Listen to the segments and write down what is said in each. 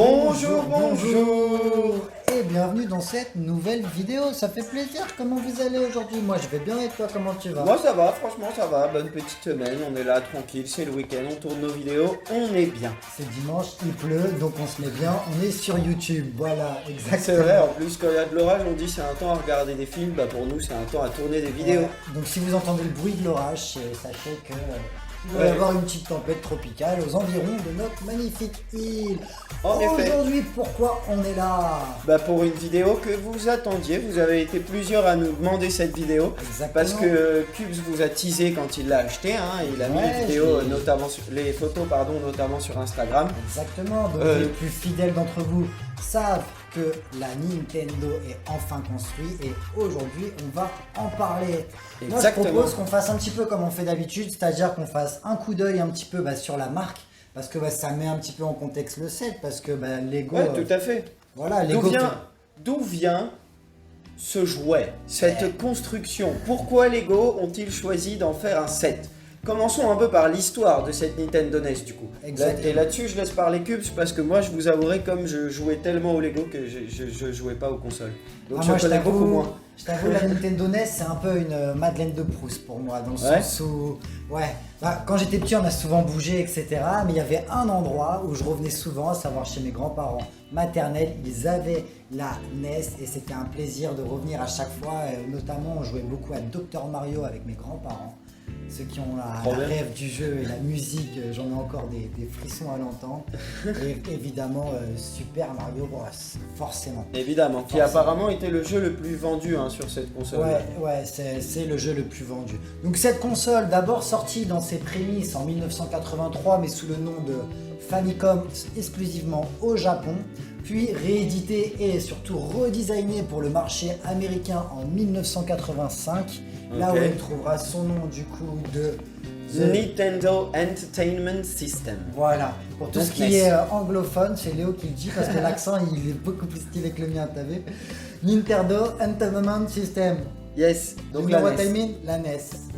Bonjour, bonjour et bienvenue dans cette nouvelle vidéo. Ça fait plaisir. Comment vous allez aujourd'hui? Moi je vais bien et toi comment tu vas? Moi ça va, franchement ça va, bonne petite semaine, on est là tranquille, c'est le week-end, on tourne nos vidéos, on est bien. C'est dimanche, il pleut, donc on se met bien, on est sur YouTube, voilà, exactement. C'est vrai, en plus quand il y a de l'orage, on dit c'est un temps à regarder des films, bah pour nous c'est un temps à tourner des vidéos. Ouais. Donc si vous entendez le bruit de l'orage, sachez que il va y avoir une petite tempête tropicale aux environs de notre magnifique île. En effet. Aujourd'hui, pourquoi on est là? Bah pour une vidéo que vous attendiez, vous avez été plusieurs à nous demander cette vidéo. Exactement. Parce que Cubes vous a teasé quand il l'a acheté, hein, il a mis les vidéos, notamment sur, les photos notamment sur Instagram. Exactement, donc les plus fidèles d'entre vous savent que la Nintendo est enfin construite et aujourd'hui on va en parler. Moi je propose qu'on fasse un petit peu comme on fait d'habitude, c'est-à-dire qu'on fasse un coup d'œil un petit peu sur la marque, parce que ça met un petit peu en contexte le set, parce que Lego... Ouais, tout à fait. Voilà, Lego... D'où vient ce jouet, cette construction? Pourquoi Lego ont-ils choisi d'en faire un set? Commençons un peu par l'histoire de cette Nintendo NES du coup. Exactement. Et là-dessus, je laisse parler Cubes parce que moi, je vous avouerai, comme je jouais tellement au Lego que je jouais pas aux consoles. Donc moi, je connais beaucoup moins. Je t'avoue, la Nintendo NES, c'est un peu une Madeleine de Proust pour moi, dans le sens où... Ouais, quand j'étais petit, on a souvent bougé, etc. Mais il y avait un endroit où je revenais souvent, à savoir chez mes grands-parents maternels. Ils avaient la NES et c'était un plaisir de revenir à chaque fois. Notamment, on jouait beaucoup à Dr Mario avec mes grands-parents. Ceux qui ont la rêve du jeu et la musique, j'en ai encore des frissons à l'entendre. Et évidemment, Super Mario Bros. Forcément. Évidemment, qui apparemment était le jeu le plus vendu sur cette console. Ouais, c'est le jeu le plus vendu. Donc cette console, d'abord sortie dans ses prémices en 1983, mais sous le nom de Famicom exclusivement au Japon, puis rééditée et surtout redesignée pour le marché américain en 1985. Là où il trouvera son nom du coup de Nintendo Entertainment System. Voilà, pour tout ce qui est anglophone, c'est Léo qui le dit parce que l'accent il est beaucoup plus stylé que le mien, t'as vu? Nintendo Entertainment System. Yes, donc la NES. La NES.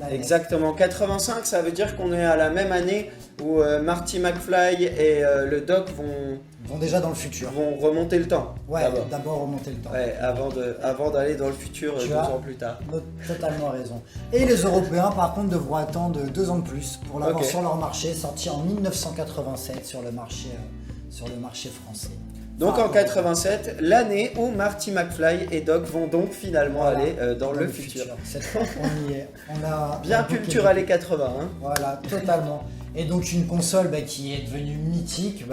Exactement, 85, ça veut dire qu'on est à la même année où Marty McFly et le Doc vont déjà dans le futur. Vont remonter le temps. Ouais, d'abord remonter le temps. Ouais, avant d'aller dans le futur 2 ans plus tard. Totalement raison. Et les Européens, par contre, devront attendre 2 ans de plus pour l'avoir sur leur marché, sorti en 1987 sur le marché français. Donc en 87, l'année où Marty McFly et Doc vont donc finalement aller dans le futur. Cette fois, on y est. On a bien culture années 80. Hein. Voilà, totalement. Et donc une console qui est devenue mythique,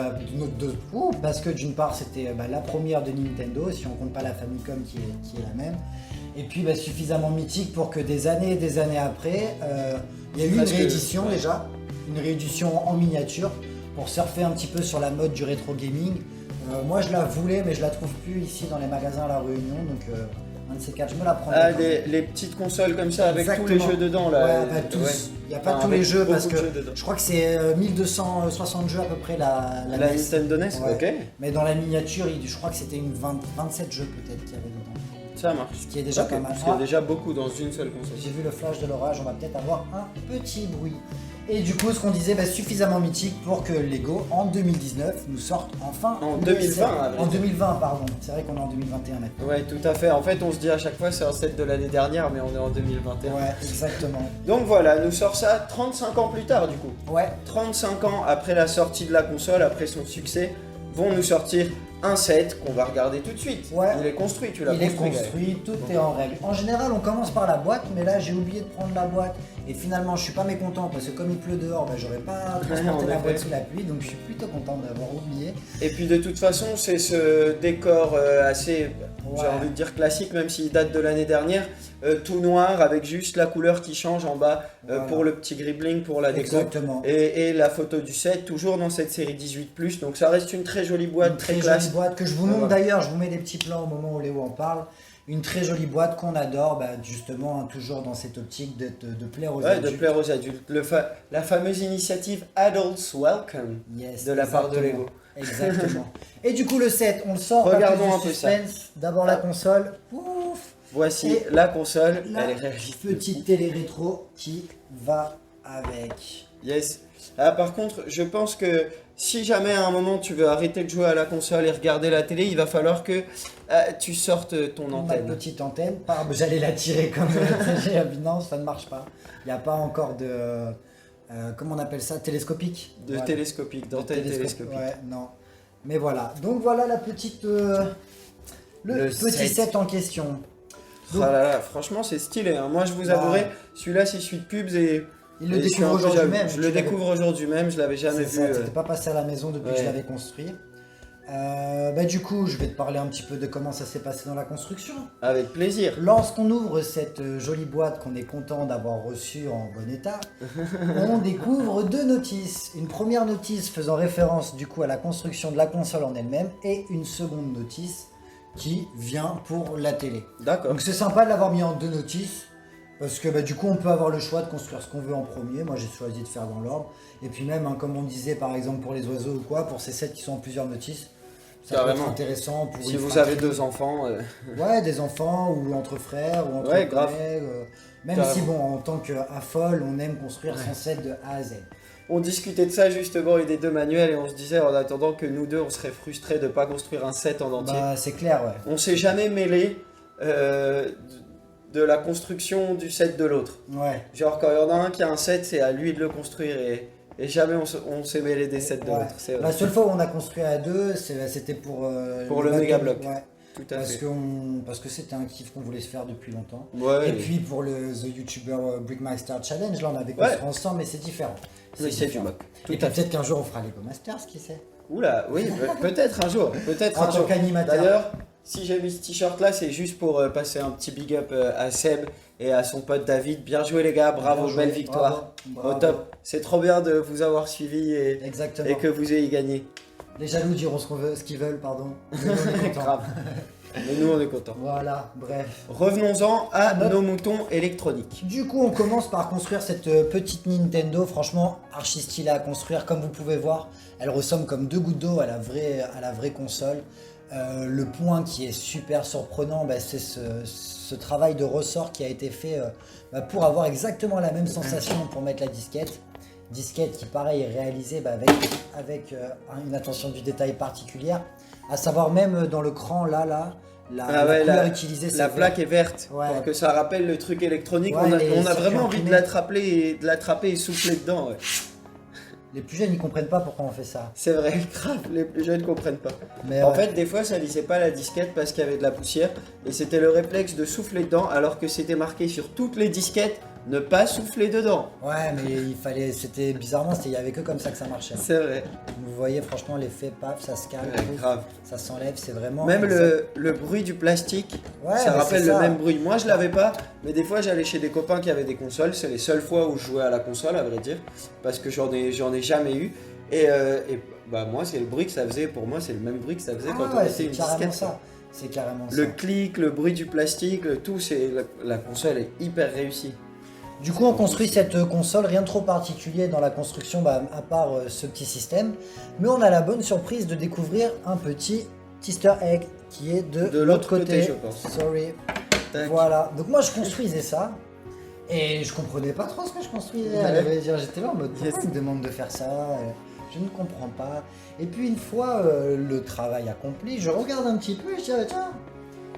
parce que d'une part c'était la première de Nintendo, si on compte pas la Famicom qui est la même. Et puis suffisamment mythique pour que des années après, il y a eu une réédition déjà, une réédition en miniature pour surfer un petit peu sur la mode du rétro gaming. Moi je la voulais mais je la trouve plus ici dans les magasins à La Réunion, donc un de ces quatre, je me la prends. Les petites consoles comme ça avec tous les jeux dedans là. Ouais, tous. Il n'y a pas tous les jeux parce que je crois que c'est 1260 jeux à peu près la Nintendo NES. Ok. Mais dans la miniature, je crois que c'était 27 jeux peut-être qu'il y avait dedans. Ça marche. Ce qui est déjà pas mal. Ce qui est déjà beaucoup dans une seule console. J'ai vu le flash de l'orage, on va peut-être avoir un petit bruit. Et du coup, ce qu'on disait, suffisamment mythique pour que Lego, en 2019, nous sorte enfin... En 2020. En 2020, pardon. C'est vrai qu'on est en 2021 maintenant. Ouais, tout à fait. En fait, on se dit à chaque fois c'est un set de l'année dernière, mais on est en 2021. Ouais, exactement. Donc voilà, nous sort ça 35 ans plus tard du coup. Ouais. 35 ans après la sortie de la console, après son succès, vont nous sortir un set qu'on va regarder tout de suite. Ouais. Il est construit, tu l'as construit. Il est construit, tout est en règle. En général, on commence par la boîte, mais là, j'ai oublié de prendre la boîte. Et finalement, je suis pas mécontent parce que comme il pleut dehors, j'aurais pas transporté la boîte sous la pluie, donc je suis plutôt content d'avoir oublié. Et puis de toute façon, c'est ce décor assez, j'ai envie de dire classique, même s'il date de l'année dernière, tout noir avec juste la couleur qui change en bas pour le petit gribbling, pour la déco. Exactement. Et la photo du set, toujours dans cette série 18+, donc ça reste une très jolie boîte, très classe. Jolie boîte que je vous montre d'ailleurs, je vous mets des petits plans au moment où Léo en parle. Une très jolie boîte qu'on adore, justement, toujours dans cette optique de plaire aux adultes. De plaire aux adultes. La fameuse initiative Adults Welcome de la part de Lego. Exactement. Et du coup, le set, on le sort. Regardons un peu ça. D'abord la console. Ouf. Voici la console. La petite télé rétro qui va avec. Yes. Ah, par contre, je pense que si jamais à un moment tu veux arrêter de jouer à la console et regarder la télé, il va falloir que tu sortes ton Ma antenne. petite antenne, j'allais la tirer comme j'ai non, ça ne marche pas. Il n'y a pas encore de comment on appelle ça, télescopique. De télescopique, d'antenne télescopique. Ouais, non. Mais voilà. Donc voilà la petite le petit set en question. Donc, Ah là là, franchement c'est stylé. Hein. Moi je vous avouerai, celui-là c'est celui de pubs et il le découvre aujourd'hui même. Je le découvre aujourd'hui même, je l'avais jamais vu. T'étais pas passé à la maison depuis que je l'avais construit. Du coup, je vais te parler un petit peu de comment ça s'est passé dans la construction. Avec plaisir. Lorsqu'on ouvre cette jolie boîte qu'on est content d'avoir reçue en bon état, on découvre 2 notices. Une première notice faisant référence du coup à la construction de la console en elle-même et une seconde notice qui vient pour la télé. D'accord. Donc c'est sympa de l'avoir mis en 2 notices. Parce que du coup on peut avoir le choix de construire ce qu'on veut en premier, moi j'ai choisi de faire dans l'ordre. Et puis même comme on disait par exemple pour les oiseaux ou quoi, pour ces sets qui sont en plusieurs notices, ça peut être intéressant pour si vous avez 2 enfants. Ouais, des enfants ou entre frères ou entre collègues. Même carrément. Si bon en tant qu'affole on aime construire son set de A à Z. On discutait de ça justement et des 2 manuels et on se disait en attendant que nous deux on serait frustrés de ne pas construire un set en entier. Bah c'est clair ouais. On s'est jamais mêlé de la construction du set de l'autre. Ouais. Genre quand il y en a un qui a un set, c'est à lui de le construire et jamais on s'est mêlé des sets de l'autre. La seule fois où on a construit à 2, c'était pour le méga bloc. Ouais. Tout à fait. Parce que c'était un kiff qu'on voulait se faire depuis longtemps. Ouais, et puis pour le The YouTuber Brickmaster Challenge, là on avait construit ensemble mais c'est différent. C'est du mock. Et peut-être qu'un jour on fera Lego Masters, qui sait. Oula, oui, peut-être un jour. Peut-être en tant qu'animateur. D'ailleurs, si j'ai mis ce t-shirt là, c'est juste pour passer un petit big up à Seb et à son pote David. Bien joué les gars, bravo, belle victoire. Bravo. Au top. C'est trop bien de vous avoir suivi et que vous ayez gagné. Les jaloux diront ce qu'ils veulent, pardon. Mais nous, on est contents. Mais nous on est contents. Voilà, bref. Revenons-en à nos moutons électroniques. Du coup, on commence par construire cette petite Nintendo. Franchement, archi stylée à construire. Comme vous pouvez voir, elle ressemble comme 2 gouttes d'eau à la vraie console. Le point qui est super surprenant, c'est ce travail de ressort qui a été fait pour avoir exactement la même sensation pour mettre la disquette. Disquette qui pareil est réalisée avec une attention du détail particulière, à savoir même dans le cran la couleur utilisée, la plaque est verte, pour que ça rappelle le truc électronique. On a vraiment envie de l'attraper et souffler dedans. Ouais. Les plus jeunes, ils comprennent pas pourquoi on fait ça. C'est vrai, grave, les plus jeunes comprennent pas. Mais en fait, des fois, ça lisait pas la disquette parce qu'il y avait de la poussière et c'était le réflexe de souffler dedans alors que c'était marqué sur toutes les disquettes ne pas souffler dedans. Ouais, mais c'était bizarrement, il y avait que comme ça que ça marchait. C'est vrai. Vous voyez, franchement, l'effet paf, ça se calme, grave. Ça s'enlève, c'est vraiment. Même le bruit du plastique, ça rappelle le même bruit. Moi, je l'avais pas, mais des fois, j'allais chez des copains qui avaient des consoles. C'est les seules fois où je jouais à la console, à vrai dire, parce que j'en ai jamais eu. Et moi, c'est le bruit que ça faisait. Pour moi, c'est le même bruit que ça faisait quand on était une disquette. C'est carrément ça. Le clic, le bruit du plastique, tout, la console est hyper réussie. Du coup, on construit cette console, rien de trop particulier dans la construction, à part ce petit système. Mais on a la bonne surprise de découvrir un petit Easter egg qui est de l'autre côté. Je pense. Sorry. Tac. Voilà. Donc moi, je construisais ça. Et je comprenais pas trop ce que je construisais. J'étais là en mode, pourquoi il me demande de faire ça Je ne comprends pas. Et puis une fois le travail accompli, je regarde un petit peu et je dis, tiens,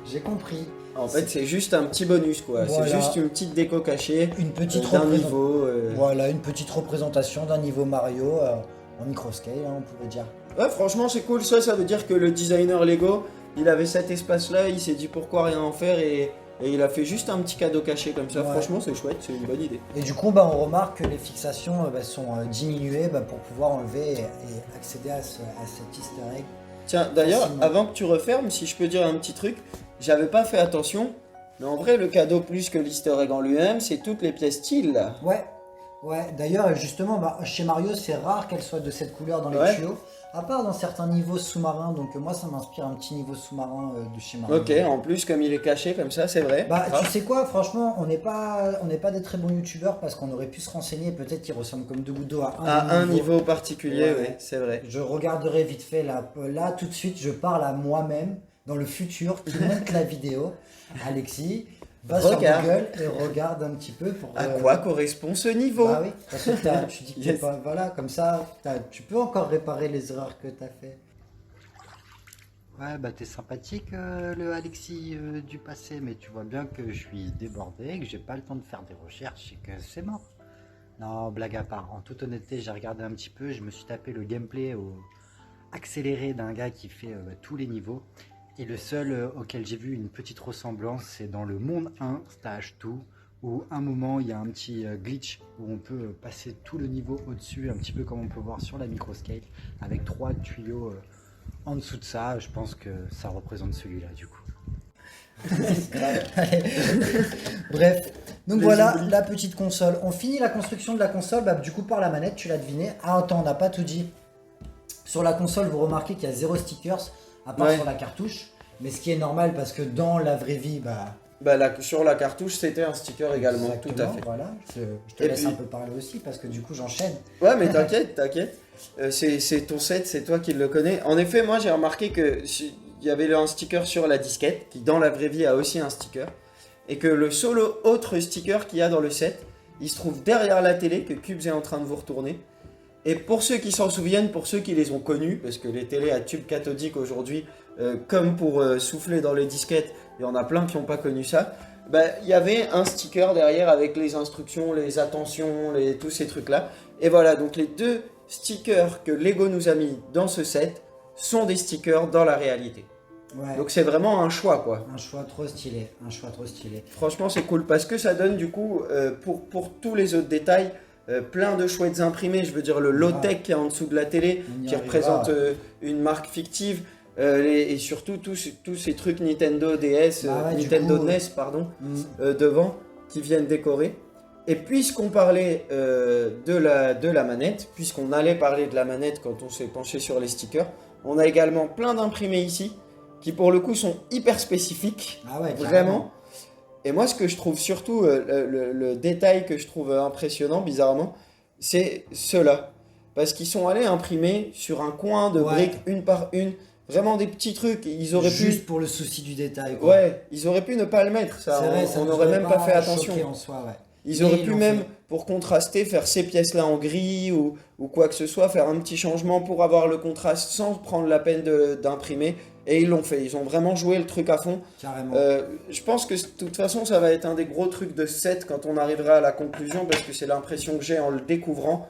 j'ai compris. En fait, c'est juste un petit bonus, quoi. Voilà. C'est juste une petite déco cachée, d'un niveau. Voilà, une petite représentation d'un niveau Mario en microscale, on pourrait dire. Ouais, franchement, c'est cool. Ça veut dire que le designer Lego, il avait cet espace-là, il s'est dit pourquoi rien en faire et il a fait juste un petit cadeau caché comme ça. Ouais. Franchement, c'est chouette, c'est une bonne idée. Et du coup, on remarque que les fixations sont diminuées pour pouvoir enlever et accéder à cet Easter egg. Tiens, d'ailleurs, avant que tu refermes, si je peux dire un petit truc, j'avais pas fait attention, mais en vrai, le cadeau plus que l'Easter egg en lui-même, c'est toutes les pièces style là. Ouais. D'ailleurs, justement, chez Mario, c'est rare qu'elle soit de cette couleur dans les tuyaux, à part dans certains niveaux sous-marins. Donc moi, ça m'inspire un petit niveau sous-marin de chez Mario. Ok, en plus, comme il est caché comme ça, c'est vrai. Tu sais quoi, franchement, on n'est pas des très bons youtubeurs parce qu'on aurait pu se renseigner. Peut-être qu'il ressemble comme 2 gouttes d'eau à un niveau particulier, oui, c'est vrai. Je regarderai vite fait là, tout de suite, je parle à moi-même dans le futur qui monte la vidéo. Alexis, Va sur Google et regarde un petit peu pour... À quoi correspond ce niveau? Bah oui, parce que tu dis que t'es pas... Voilà, comme ça, tu peux encore réparer les erreurs que t'as fait. Ouais, bah t'es sympathique le Alexis du passé, mais tu vois bien que je suis débordé, que j'ai pas le temps de faire des recherches et que c'est mort. Non, blague à part, en toute honnêteté, j'ai regardé un petit peu, je me suis tapé le gameplay accéléré d'un gars qui fait tous les niveaux. Et le seul auquel j'ai vu une petite ressemblance, c'est dans le monde 1, stage 2, où à un moment il y a un petit glitch où on peut passer tout le niveau au-dessus, un petit peu comme on peut voir sur la microscale, avec 3 tuyaux en dessous de ça. Je pense que ça représente celui-là du coup. Bref, donc voilà la petite console. On finit la construction de la console, bah, du coup par la manette, tu l'as deviné. Ah attends, on n'a pas tout dit. Sur la console, vous remarquez qu'il y a 0 stickers, à part sur la cartouche. Mais ce qui est normal parce que dans la vraie vie, sur la cartouche, c'était un sticker également, tout à fait. Voilà, je te laisse un peu parler aussi parce que du coup j'enchaîne. Ouais, mais t'inquiète. C'est ton set, c'est toi qui le connais. En effet, moi j'ai remarqué que il y avait un sticker sur la disquette, qui dans la vraie vie a aussi un sticker. Et que le solo autre sticker qu'il y a dans le set, il se trouve derrière la télé que Cubes est en train de vous retourner. Et pour ceux qui s'en souviennent, pour ceux qui les ont connus, parce que les télés à tube cathodique aujourd'hui, comme pour souffler dans les disquettes, il y en a plein qui n'ont pas connu ça, il y avait un sticker derrière avec les instructions, les attentions, tous ces trucs-là. Et voilà, donc les 2 stickers que Lego nous a mis dans ce set sont des stickers dans la réalité. Ouais. Donc c'est vraiment un choix quoi. Un choix trop stylé, Franchement c'est cool parce que ça donne du coup, pour tous les autres détails, plein de chouettes imprimés, je veux dire le low-tech qui est en dessous de la télé, qui représente une marque fictive, et surtout tous ces trucs Nintendo DS, Nintendo NES pardon, devant, qui viennent décorer. Et puisqu'on parlait de la manette, puisqu'on allait parler de la manette quand on s'est penché sur les stickers, on a également plein d'imprimés ici, qui pour le coup sont hyper spécifiques, vraiment. Et moi, ce que je trouve surtout, le détail que je trouve impressionnant, bizarrement, c'est ceux-là. Parce qu'ils sont allés imprimer sur un coin de briques, une par une, vraiment des petits trucs. Ils auraient Juste pour le souci du détail. Quoi. Ouais, ils auraient pu ne pas le mettre, ça. On n'aurait même pas fait attention. En soi, Ils auraient pu même, pour contraster, faire ces pièces-là en gris ou quoi que ce soit, faire un petit changement pour avoir le contraste sans prendre la peine d'imprimer. Et ils l'ont fait, ils ont vraiment joué le truc à fond. Carrément. Je pense que de toute façon, ça va être un des gros trucs de ce set quand on arrivera à la conclusion, parce que c'est l'impression que j'ai en le découvrant,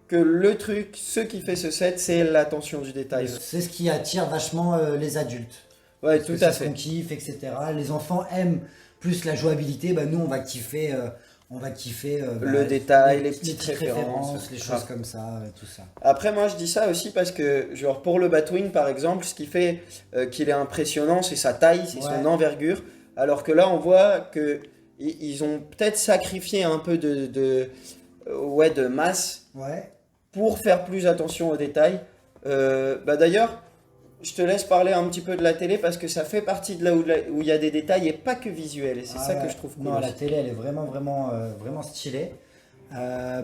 que le truc, ce qui fait ce set, c'est l'attention du détail. C'est ce qui attire vachement les adultes. Ouais, tout à fait. C'est ce qu'on kiffe, etc. Les enfants aiment plus la jouabilité, nous on va kiffer... le détail, les petites références, les choses comme ça, tout ça. Après, moi, je dis ça aussi parce que, genre, pour le Batwing, par exemple, ce qui fait qu'il est impressionnant, c'est sa taille, c'est son envergure. Alors que là, on voit qu'ils ont peut-être sacrifié un peu de masse pour faire plus attention aux détails. D'ailleurs, je te laisse parler un petit peu de la télé parce que ça fait partie de là où il y a des détails et pas que visuels. Et c'est ça que je trouve cool. Non, la télé, elle est vraiment stylée.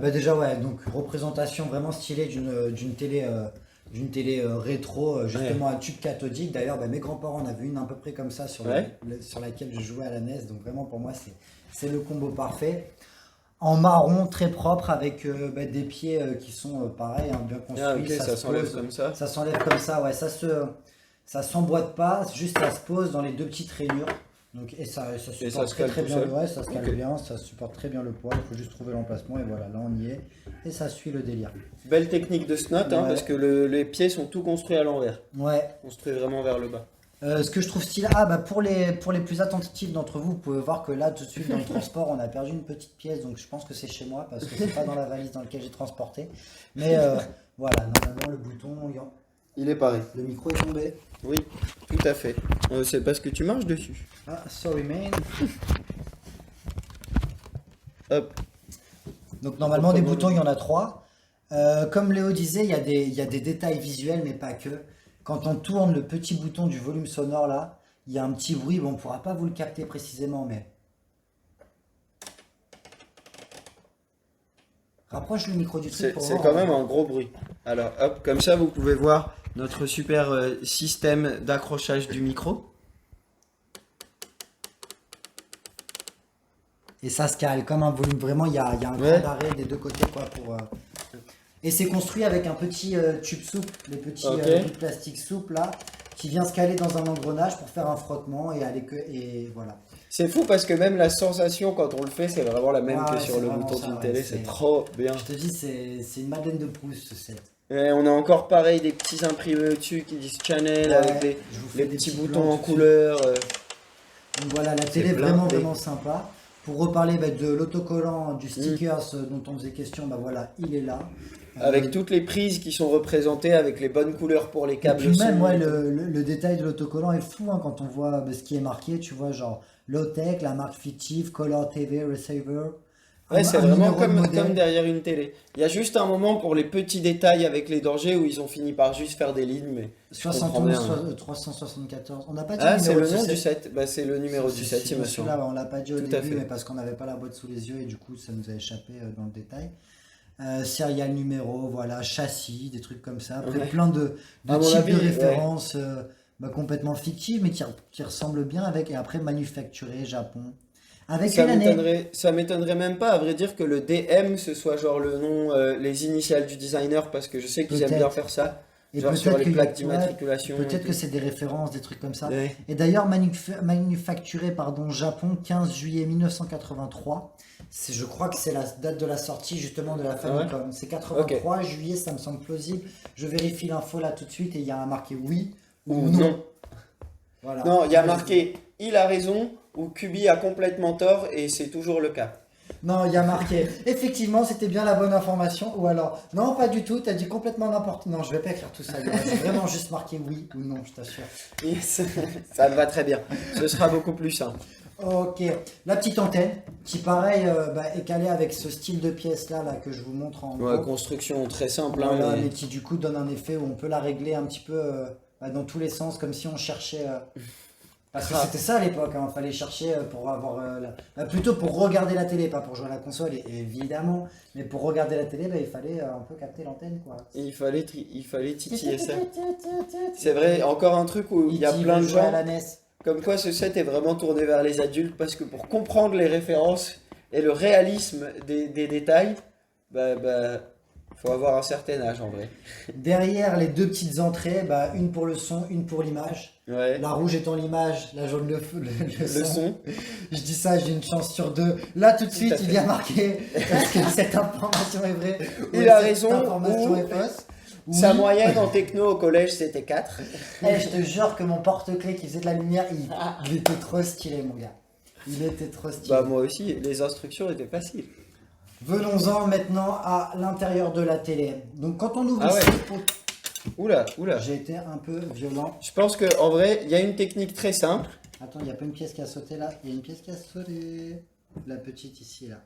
Déjà, donc représentation vraiment stylée d'une télé rétro, justement à tube cathodique. D'ailleurs, mes grands-parents en avaient une à peu près comme ça sur laquelle je jouais à la NES. Donc vraiment, pour moi, c'est le combo parfait. En marron, très propre, avec des pieds qui sont pareils, bien construits. Ça s'enlève comme ça. Ça s'enlève comme ça, ça s'emboîte pas, juste ça se pose dans les 2 petites rainures. Donc, et ça supporte très bien le ça se cale bien, ça supporte très bien le poids. Il faut juste trouver l'emplacement et voilà, là on y est. Et ça suit le délire. Belle technique de snot, parce que les pieds sont tout construits à l'envers. Construits vraiment vers le bas. Ce que je trouve stylé, pour les plus attentifs d'entre vous, vous pouvez voir que là tout de suite dans le transport on a perdu une petite pièce, donc je pense que c'est chez moi parce que c'est pas dans la valise dans laquelle j'ai transporté. Mais voilà, normalement le bouton, il est pareil. Le micro est tombé. Oui, tout à fait. C'est parce que tu marches dessus. Ah, sorry man. Hop. Donc normalement des boutons il y en a 3. Comme Léo disait, il y a des détails visuels mais pas que. Quand on tourne le petit bouton du volume sonore là, il y a un petit bruit, on ne pourra pas vous le capter précisément, mais... Rapproche le micro du truc pour voir. C'est quand même un gros bruit. Alors hop, comme ça vous pouvez voir notre super système d'accrochage du micro. Et ça se cale comme un volume. Vraiment, il y a un Ouais. grand d'arrêt des deux côtés, quoi, Et c'est construit avec un petit tube souple, les petits Ok. bouts de plastique souple là, qui vient se caler dans un engrenage pour faire un frottement et aller que et voilà. C'est fou parce que même la sensation quand on le fait, c'est vraiment la même Ouais, que sur c'est le vraiment bouton ça, d'une ouais, télé, c'est trop bien. Je te dis, c'est une Madeleine de Proust ce set. Et on a encore pareil des petits imprimés au-dessus qui disent Channel Ouais, avec je vous fais les des petits petits boutons plans en tout de suite. couleur. Donc voilà, la télé blindé. vraiment vraiment sympa. Pour reparler de l'autocollant, du stickers dont on faisait question, bah voilà, il est là. Avec toutes les prises qui sont représentées, avec les bonnes couleurs pour les Et câbles puis même, son ouais, et tout. le détail de l'autocollant est fou hein, quand on voit ce qui est marqué, tu vois, genre low-tech, la marque fictive, Color TV Receiver, Ouais, c'est un vraiment numéro de comme modèle. derrière une télé. Il y a juste un moment pour les petits détails avec les dangers où ils ont fini par juste faire des lignes, mais je comprends 71 bien, hein. 374. On n'a pas dit Ah, le c'est numéro le de nom ce du set. set. Bah, c'est le numéro du set, il me semble. Celui-là, on l'a pas dit au Tout à début, fait. mais parce qu'on n'avait pas la boîte sous les yeux et du coup, ça nous a échappé dans le détail. Serial numéro, voilà, châssis, des trucs comme ça. Après, Ouais. plein de À mon types avis, de ouais. références complètement fictives, mais qui ressemblent bien avec. Et après, manufacturé, Japon. Avec Ça une année. m'étonnerait même pas, à vrai dire, que le DM ce soit genre le nom, les initiales du designer, parce que je sais qu'ils aiment bien Peut-être. faire ça. Et Genre sur peut-être les qu'il y a- plaques ouais, d'immatriculation. et peut-être tout. que c'est des références, des trucs comme ça. Ouais. Et d'ailleurs, manufacturé, pardon, Japon, 15 juillet 1983. Je crois que c'est la date de la sortie justement de la Famicom. C'est 83 juillet, ça me semble plausible. Je vérifie l'info là tout de suite et il y a un marqué oui ou Ou non. non. Voilà. Non, il y a Moi, je marqué il a raison ou Kubi a complètement tort et c'est toujours le cas. Non, il y a marqué. Effectivement, c'était bien la bonne information. Ou alors, non, pas du tout, t'as dit complètement n'importe. Non, je vais pas écrire tout ça. Il y aura vraiment juste marqué oui ou non, je t'assure. Yes. Ça me va très bien. Ce sera beaucoup plus simple. Ok, la petite antenne, qui pareil est calée avec ce style de pièce là que je vous montre en Ouais, gros. construction très simple. Hein, Voilà, mais- mais qui du coup donne un effet où on peut la régler un petit peu dans tous les sens, comme si on cherchait. Parce que Ah. c'était ça à l'époque, il fallait chercher pour avoir. Plutôt pour regarder la télé, pas pour jouer à la console, évidemment, mais pour regarder la télé, il fallait un peu capter l'antenne quoi. Il fallait titiller ça. C'est vrai, encore un truc où il y a E.T. plein de veut jouer à gens. la NES. Comme quoi ce set est vraiment tourné vers les adultes parce que pour comprendre les références et le réalisme des détails, faut avoir un certain âge en vrai. Derrière les deux petites entrées, une pour le son, une pour l'image. Ouais. La rouge étant l'image, la jaune le Le son. Je dis ça, j'ai une chance sur deux. Là, tout de suite, à il fait. vient marquer est-ce que cette information est vraie ou Il est-ce a que raison, Cette information ou- est fausse. Sa Oui. moyenne en techno au collège c'était 4. Eh, je te jure que mon porte-clés qui faisait de la lumière, il était trop stylé, mon gars. Il était trop stylé. Bah moi aussi, les instructions étaient faciles. Venons-en maintenant à l'intérieur de la télé. Donc, quand on ouvre Ah ouais. ici, Oula. j'ai été un peu violent. Je pense que en vrai, il y a une technique très simple. Attends, il n'y a pas une pièce qui a sauté là. Il y a une pièce qui a sauté. La petite ici, là.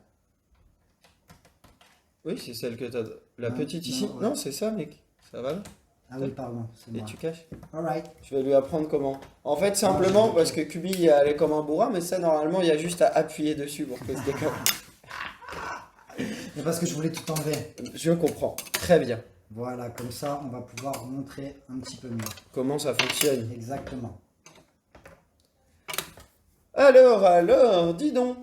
Oui, c'est celle que t'as. La Non, petite non, ici. ouais. Non, c'est ça, mec. Ça va là. Ah oui, pardon, c'est Et moi. tu caches. Alright. Je vais lui apprendre comment. En fait, simplement je- parce que Kubi allait comme un bourrin, mais ça, normalement, il y a juste à appuyer dessus pour que se décolle. Mais parce que je voulais tout enlever. Je comprends. Très bien. Voilà, comme ça, on va pouvoir montrer un petit peu mieux. Comment ça fonctionne. Exactement. Alors, dis donc.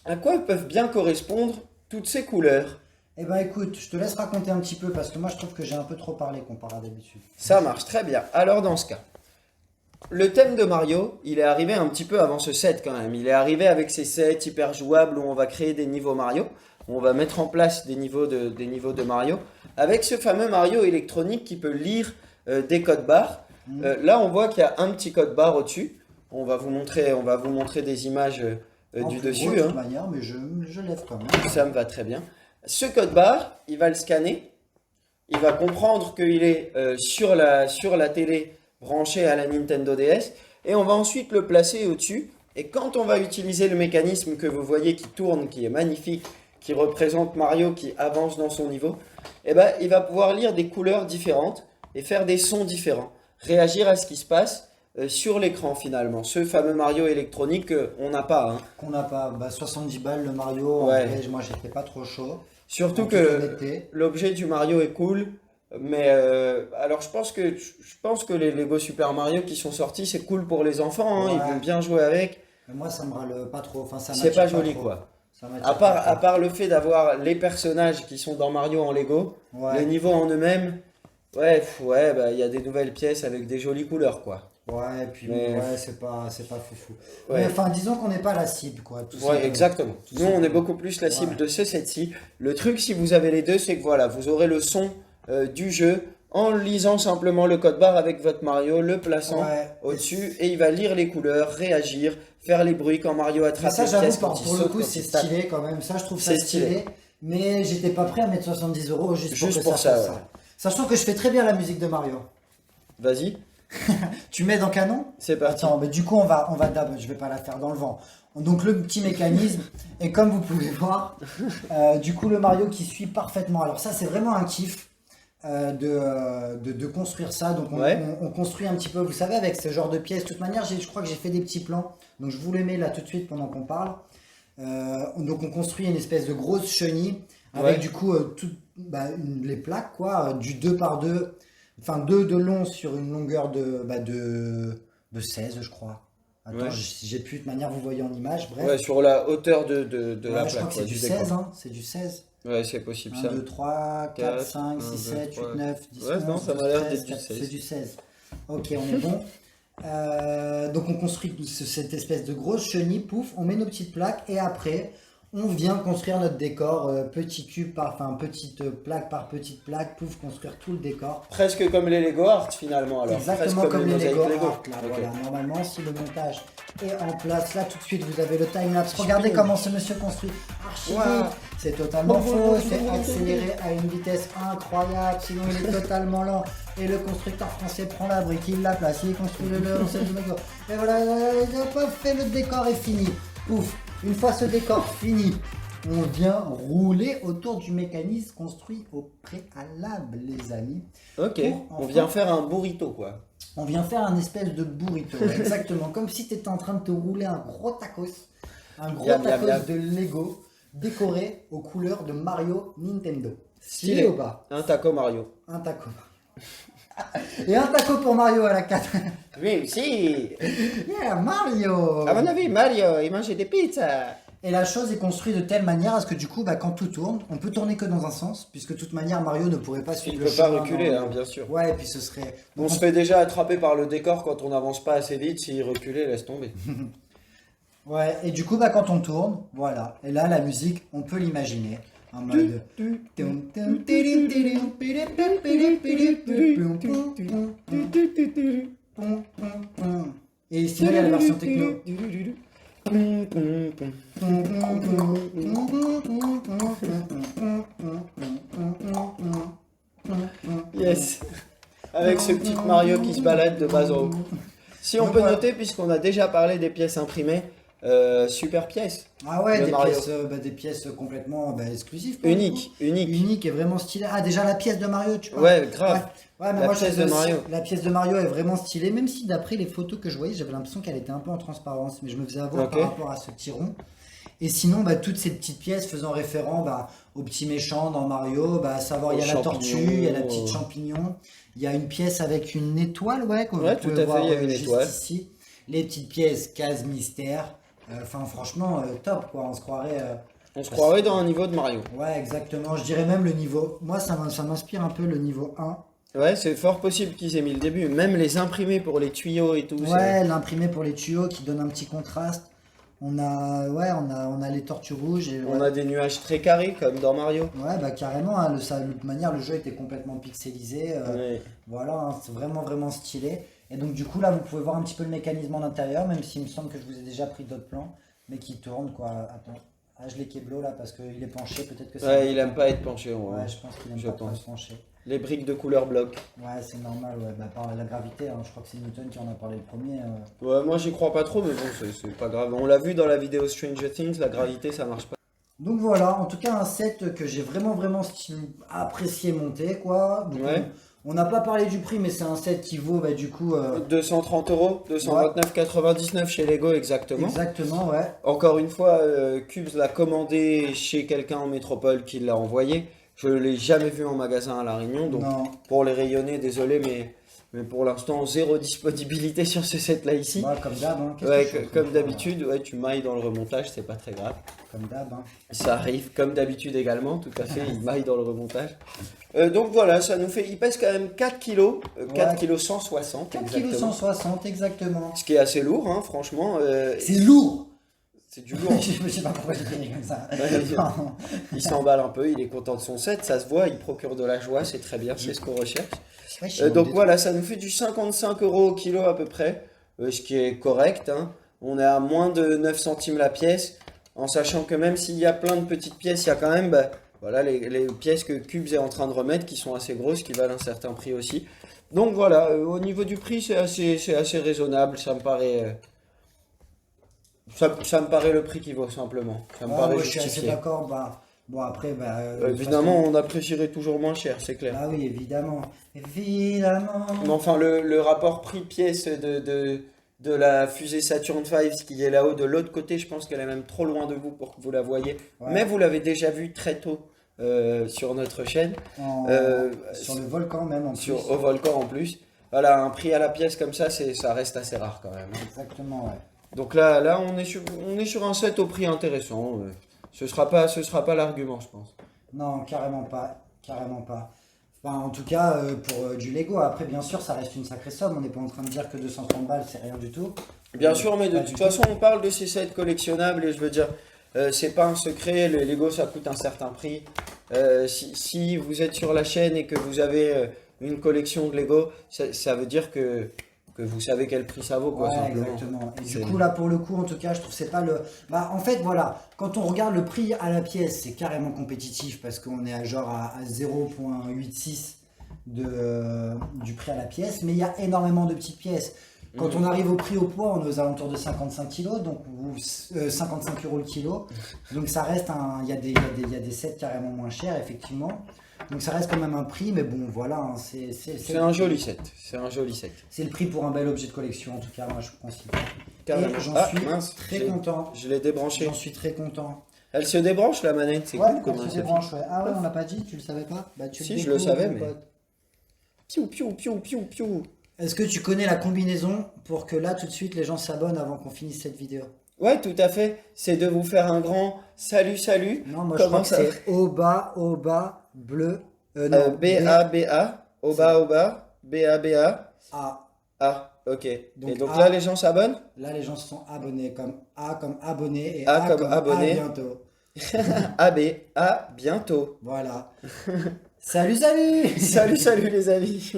À quoi peuvent bien correspondre toutes ces couleurs? Eh ben écoute, je te laisse raconter un petit peu parce que moi je trouve que j'ai un peu trop parlé comparé à d'habitude. Ça marche très bien. Alors, dans ce cas, le thème de Mario, il est arrivé un petit peu avant ce set quand même. Il est arrivé avec ces sets hyper jouables où on va créer des niveaux Mario. On va mettre en place des niveaux de Mario. Avec ce fameux Mario électronique qui peut lire des codes barres. Là, on voit qu'il y a un petit code barre au-dessus. On va vous montrer des images En du plus dessus. gros, de hein. toute manière, mais je lève quand même. Ça me va très bien. Ce code barre, il va le scanner. Il va comprendre qu'il est sur la télé branchée à la Nintendo DS. Et on va ensuite le placer au-dessus. Et quand on va utiliser le mécanisme que vous voyez qui tourne, qui est magnifique, qui représente Mario qui avance dans son niveau, eh ben, il va pouvoir lire des couleurs différentes et faire des sons différents. Réagir à ce qui se passe sur l'écran finalement. Ce fameux Mario électronique qu'on n'a pas. Hein. Qu'on n'a pas 70 balles le Mario, Ouais. en vrai, moi j'étais pas trop chaud. Surtout En toute que honnêteté. l'objet du Mario est cool, mais alors je pense que les Lego Super Mario qui sont sortis, c'est cool pour les enfants, hein, Ouais. ils vont bien jouer avec. Moi, ça me râle pas trop. Enfin, ça C'est m'attire pas joli trop. quoi. Ça m'attire À pas part, trop. à part le fait d'avoir les personnages qui sont dans Mario en Lego, Ouais. les niveaux en eux-mêmes, ouais, bah il y a des nouvelles pièces avec des jolies couleurs quoi. Ouais, et puis Mais- ouais, c'est pas foufou. Ouais. Mais enfin, disons qu'on n'est pas la cible, quoi. Tout Ouais, simplement. exactement. Tout Nous, on est simplement. beaucoup plus la cible Ouais. de ce set-ci. Le truc, si vous avez les deux, c'est que voilà, vous aurez le son du jeu en lisant simplement le code barre avec votre Mario, le plaçant Ouais. au-dessus, et il va lire les couleurs, réagir, faire les bruits quand Mario Mais attrape ça, les j'avoue, pièces, quand il pour le saute, coup, quand c'est il tape. stylé quand même. Ça, je trouve ça C'est stylé. stylé. Mais j'étais pas prêt à mettre 70 € juste Juste que pour ça fasse ça, ouais. Sachant que je fais très bien la musique de Mario. Vas-y, Tu mets dans Canon? c'est parti. Attends, mais du coup, on va dab, je vais pas la faire dans le vent. Donc, le petit mécanisme, et comme vous pouvez voir, du coup, le Mario qui suit parfaitement. Alors, ça, c'est vraiment un kiff de construire ça. Donc, Ouais. on construit un petit peu, vous savez, avec ce genre de pièces. De toute manière, je crois que j'ai fait des petits plans. Donc, je vous les mets là tout de suite pendant qu'on parle. Donc, on construit une espèce de grosse chenille avec Ouais. du coup les plaques, quoi, du 2x2. Enfin, 2 de long sur une longueur de 16, je crois. Attends, Ouais. si j'ai plus de manière, vous voyez en image, bref. Ouais, sur la hauteur de Ouais, la je crois plaque, que quoi, c'est du décor. 16, hein, c'est du 16. Ouais, c'est possible 1, ça. 2, 3, 4, 4, 5, 1, 6, 2, 7, 8, 3. 9, 10, Ouais, 11, non, ça m'a 12, l'air 13, d'être du 14, 16. c'est du 16. Ok, on est bon. Donc on construit cette espèce de grosse chenille, pouf, on met nos petites plaques et après on vient construire notre décor, petit cube enfin petite plaque par petite plaque, pouf, construire tout le décor. Presque comme les Lego Art finalement alors. Exactement Presque comme les mosaïques Lego Art, là, Ok. voilà. Normalement, si le montage est en place, là tout de suite vous avez le time-lapse. Archi Regardez vite. comment ce monsieur construit. Archi Waouh. vite. C'est totalement faux, c'est accéléré à une vitesse incroyable, sinon il est totalement lent. Et le constructeur français prend la brique, il la place, il construit le l'ancien du décor. Et voilà, fait le décor est fini. Pouf, une fois ce décor fini, on vient rouler autour du mécanisme construit au préalable, les amis. Ok, Pour on enfin- vient faire un burrito quoi. On vient faire un espèce de burrito, exactement, comme si tu étais en train de te rouler un gros tacos. Un gros Yam, yam, tacos yam. de Lego décoré aux couleurs de Mario Nintendo. Stylé. Stylé ou pas? Un taco Mario. Un taco. Et un taco pour Mario à la 4. Oui, si. Yeah, Mario! À mon avis, Mario, il mangeait des pizzas. Et la chose est construite de telle manière à ce que du coup, quand tout tourne, on peut tourner que dans un sens, puisque de toute manière, Mario ne pourrait pas Il suivre ne le peut pas chemin reculer, dans- hein, bien sûr. Ouais, et puis ce serait... On se fait déjà attraper par le décor quand on n'avance pas assez vite. S'il reculait, laisse tomber. Ouais, et du coup, quand on tourne, voilà. Et là, la musique, on peut l'imaginer. En mode... Et sinon, il y a la version techno. Yes. Avec ce petit Mario qui se balade de bas en haut. Si on Donc peut voilà. noter, puisqu'on a déjà parlé des pièces imprimées, super pièce. Ah ouais, Le Mario. des pièces complètement exclusives. pour le Unique, coup. unique. Unique et vraiment stylée. Ah, déjà la pièce de Mario, tu parles. Ouais, grave. Ouais, mais La moi, pièce je de trouve aussi- Mario. La pièce de Mario est vraiment stylée, même si d'après les photos que je voyais, j'avais l'impression qu'elle était un peu en transparence, mais je me faisais avoir Ok. par rapport à ce petit rond. Et sinon, toutes ces petites pièces faisant référent au petit méchant dans Mario, à savoir, il y a Au la tortue, champignon, il y a la petite champignon, il y a une pièce avec une étoile, ouais, qu'on Ouais, peut tout à fait, voir il y a une juste étoile. ici. Les petites pièces, case mystère. Enfin, franchement, top, quoi. On se croirait. On se croirait dans un niveau de Mario. Ouais, exactement. Je dirais même le niveau. Moi, ça m'inspire un peu le niveau 1. Ouais, c'est fort possible qu'ils aient mis le début. Même les imprimés pour les tuyaux et tout. Ouais, l'imprimé pour les tuyaux qui donne un petit contraste. On a les tortues rouges. Et, On a des nuages très carrés comme dans Mario. Ouais, carrément. Hein, de toute manière, le jeu était complètement pixelisé. Ouais. Voilà, hein, c'est vraiment, vraiment stylé. Et donc, du coup, là, vous pouvez voir un petit peu le mécanisme en intérieur, même s'il me semble que je vous ai déjà pris d'autres plans, mais qui tournent, quoi. Attends. Ah, je l'ai keblo là parce qu'il est penché. Peut-être que c'est. Ouais, il aime pas être penché. Ouais, je pense qu'il aime je pas trop pense. se pencher. Les briques de couleur bloc. Ouais, c'est normal, ouais. Par la gravité, hein, je crois que c'est Newton qui en a parlé le premier. Ouais, moi j'y crois pas trop, mais bon, c'est pas grave. On l'a vu dans la vidéo Stranger Things, la gravité ça marche pas. Donc voilà, en tout cas, un set que j'ai vraiment, vraiment apprécié monter, quoi. Donc, Ouais. on n'a pas parlé du prix, mais c'est un set qui vaut, du coup. 230 €, 229,99 chez Lego exactement. Exactement, ouais. Encore une fois, Cubes l'a commandé chez quelqu'un en métropole qui l'a envoyé. Je l'ai jamais vu en magasin à La Réunion, donc Non. pour les rayonner, désolé, mais Mais pour l'instant, zéro disponibilité sur ce set-là ici. Bah, comme d'hab, hein. Qu'est-ce Ouais, que je suis en train comme de faire, d'habitude, ouais, tu mailles dans le remontage, c'est pas très grave. là Comme d'hab, hein. Ça arrive, comme d'habitude également, tout à fait, il maille dans le remontage. Donc voilà, ça nous fait, il pèse quand même 4 kg, 4 kg 160 4 kg exactement. 160 exactement. Ce qui est assez lourd, hein, franchement. C'est lourd. C'est du lourd. Je sais pas pourquoi j'ai pris comme ça. Il s'emballe un peu, il est content de son set, ça se voit, il procure de la joie, c'est très bien, c'est ce qu'on recherche. Ouais, je suis Donc en voilà, ça nous fait du 55 € au kilo à peu près, ce qui est correct, hein. On est à moins de 9 centimes la pièce, en sachant que même s'il y a plein de petites pièces, il y a quand même voilà, les pièces que Cubes est en train de remettre qui sont assez grosses, qui valent un certain prix aussi. Donc voilà, au niveau du prix, c'est assez raisonnable, ça me paraît... Ça me paraît le prix qui vaut simplement. Ça me paraît moi, je suis assez justifié. d'accord. Bon, après, Évidemment, on apprécierait toujours moins cher, c'est clair. Ah oui, évidemment. Évidemment. Mais enfin, le rapport prix-pièce de la fusée Saturn V qui est là-haut de l'autre côté, je pense qu'elle est même trop loin de vous pour que vous la voyez. Ouais. Mais vous l'avez déjà vu très tôt sur notre chaîne. Sur le volcan même en plus. Au volcan en plus. Voilà, un prix à la pièce comme ça, ça reste assez rare quand même, hein. Exactement, ouais. Donc là on est sur un set au prix intéressant. Ce sera pas l'argument, je pense. Non, carrément pas. Carrément pas. Enfin, en tout cas, pour du Lego. Après, bien sûr, ça reste une sacrée somme. On n'est pas en train de dire que 230 balles, c'est rien du tout. Bien sûr, mais de toute façon, on parle de ces sets collectionnables et je veux dire, c'est pas un secret, les Lego ça coûte un certain prix. Si vous êtes sur la chaîne et que vous avez une collection de Lego, ça veut dire que vous savez quel prix ça vaut, quoi, Ouais, simplement. exactement. Et du coup, là, pour le coup, en tout cas, je trouve que c'est pas le... Bah, en fait, voilà, quand on regarde le prix à la pièce, c'est carrément compétitif parce qu'on est à genre à 0,86 du prix à la pièce, mais il y a énormément de petites pièces. Quand on arrive au prix au poids, on est aux alentours de 55 kg, donc 55 € le kilo. Donc ça reste il y a des sets carrément moins chers, effectivement. Donc ça reste quand même un prix, mais bon, voilà, hein, C'est un joli set. C'est un joli set. c'est le prix pour un bel objet de collection, en tout cas, moi je considère. Carrément. Et j'en Ah, suis mince, très content. Je l'ai débranché. J'en suis très content. Elle se débranche la manette, c'est Ouais, cool comment elle elle se se débranche, ouais. Ah ouais, on l'a pas dit, tu le savais pas? Bah, tu Si, le je le découvres, savais, mon mais- pote. Piou, piou, piou, piou, piou. Est-ce que tu connais la combinaison pour que là, tout de suite, les gens s'abonnent avant qu'on finisse cette vidéo? Ouais, tout à fait. C'est de vous faire un grand salut, salut. Non, moi je Comment crois que c'est Oba, bleu. Non, B-A-B-A, Oba, B-A-B-A. A. Ah, ok. Donc et donc A. là, les gens s'abonnent? Là, les gens se sont abonnés comme A comme abonné et A A comme comme abonné. à bientôt. A-B, à bientôt. Voilà. Salut, salut! Salut, salut les amis.